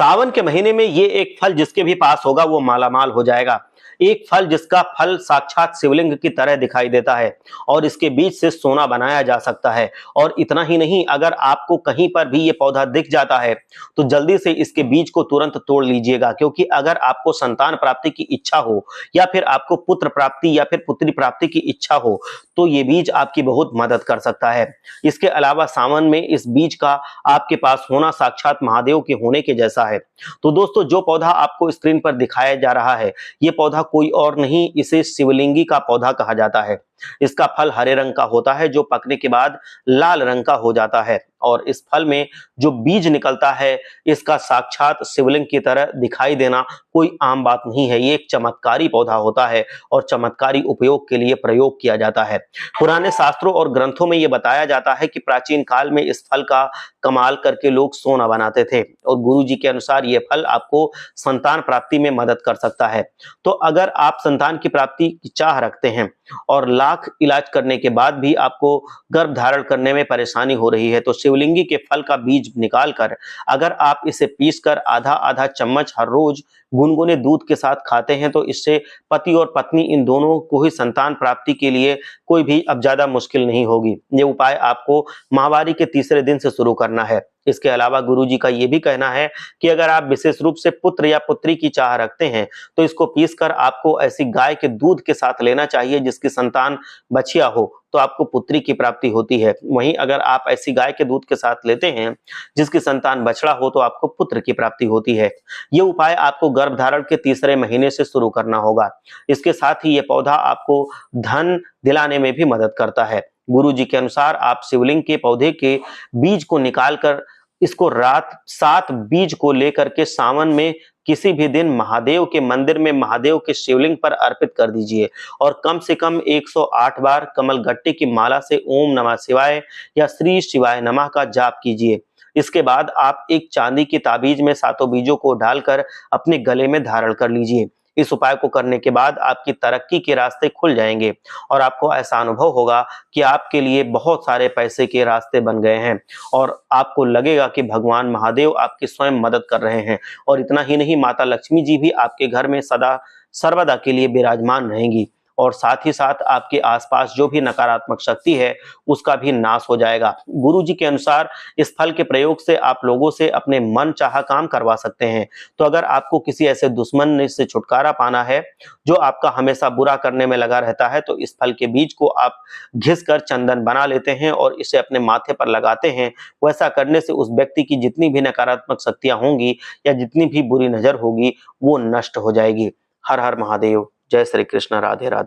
सावन के महीने में ये एक फल जिसके भी पास होगा वो मालामाल हो जाएगा। एक फल जिसका फल साक्षात शिवलिंग की तरह दिखाई देता है और इसके बीज से सोना बनाया जा सकता है। और इतना ही नहीं, अगर आपको कहीं पर भी ये पौधा दिख जाता है तो जल्दी से इसके बीज को तुरंत तोड़ लीजिएगा, क्योंकि अगर आपको संतान प्राप्ति की इच्छा हो या फिर आपको पुत्र प्राप्ति या फिर पुत्री प्राप्ति की इच्छा हो तो ये बीज आपकी बहुत मदद कर सकता है। इसके अलावा सावन में इस बीज का आपके पास होना साक्षात महादेव के होने के जैसा है। तो दोस्तों, जो पौधा आपको स्क्रीन पर दिखाया जा रहा है ये पौधा कोई और नहीं, इसे शिवलिंगी का पौधा कहा जाता है। इसका फल हरे रंग का होता है जो पकने के बाद लाल रंग का हो जाता है और इस फल में जो बीज निकलता है इसका साक्षात शिवलिंग की तरह दिखाई देना कोई आम बात नहीं है। ये एक चमत्कारी पौधा होता है और चमत्कारी उपयोग के लिए प्रयोग किया जाता है। पुराने शास्त्रों और ग्रंथों में ये बताया जाता है कि प्राचीन काल में इस फल का कमाल करके लोग सोना बनाते थे और गुरु जी के अनुसार ये फल आपको संतान प्राप्ति में मदद कर सकता है। तो अगर आप संतान की प्राप्ति की चाह रखते हैं और लाख इलाज करने के बाद भी आपको गर्भ धारण करने में परेशानी हो रही है तो शिवलिंगी के फल का बीज निकालकर अगर आप इसे पीसकर आधा आधा चम्मच हर रोज गुनगुने दूध के साथ खाते हैं तो इससे पति और पत्नी इन दोनों को ही संतान प्राप्ति के लिए कोई भी अब ज्यादा मुश्किल नहीं होगी। ये उपाय आपको माहवारी के तीसरे दिन से शुरू करना है। इसके अलावा गुरुजी का ये भी कहना है कि अगर आप विशेष रूप से पुत्र या पुत्री की चाह रखते हैं तो इसको पीसकर आपको ऐसी गाय के दूध के साथ लेना चाहिए जिसकी संतान बछिया हो तो आपको पुत्री की प्राप्ति होती है। वहीं अगर आप ऐसी गाय के दूध के साथ लेते हैं जिसकी संतान बछड़ा हो तो आपको पुत्र की प्राप्ति होती है। ये उपाय आपको गर्भ धारण के तीसरे महीने से शुरू करना होगा। इसके साथ ही ये पौधा आपको धन दिलाने में भी मदद करता है। गुरु जी के अनुसार आप शिवलिंग के पौधे के बीज को निकालकर इसको रात 7 बीज को लेकर के सावन में किसी भी दिन महादेव के मंदिर में महादेव के शिवलिंग पर अर्पित कर दीजिए और कम से कम 108 बार कमलगट्टे की माला से ओम नमः शिवाय या श्री शिवाय नमः का जाप कीजिए। इसके बाद आप एक चांदी की ताबीज में 7 बीजों को डालकर अपने गले में धारण कर लीजिए। इस उपाय को करने के बाद आपकी तरक्की के रास्ते खुल जाएंगे और आपको ऐसा अनुभव होगा कि आपके लिए बहुत सारे पैसे के रास्ते बन गए हैं और आपको लगेगा कि भगवान महादेव आपकी स्वयं मदद कर रहे हैं। और इतना ही नहीं, माता लक्ष्मी जी भी आपके घर में सदा सर्वदा के लिए विराजमान रहेंगी और साथ ही साथ आपके आसपास जो भी नकारात्मक शक्ति है उसका भी नाश हो जाएगा। गुरु जी के अनुसार इस फल के प्रयोग से आप लोगों से अपने मन चाहा काम करवा सकते हैं। तो अगर आपको किसी ऐसे दुश्मन से छुटकारा पाना है जो आपका हमेशा बुरा करने में लगा रहता है तो इस फल के बीज को आप घिस कर चंदन बना लेते हैं और इसे अपने माथे पर लगाते हैं। वैसा करने से उस व्यक्ति की जितनी भी नकारात्मक शक्तियां होंगी या जितनी भी बुरी नजर होगी वो नष्ट हो जाएगी। हर हर महादेव। जय श्री कृष्ण। राधे राधे।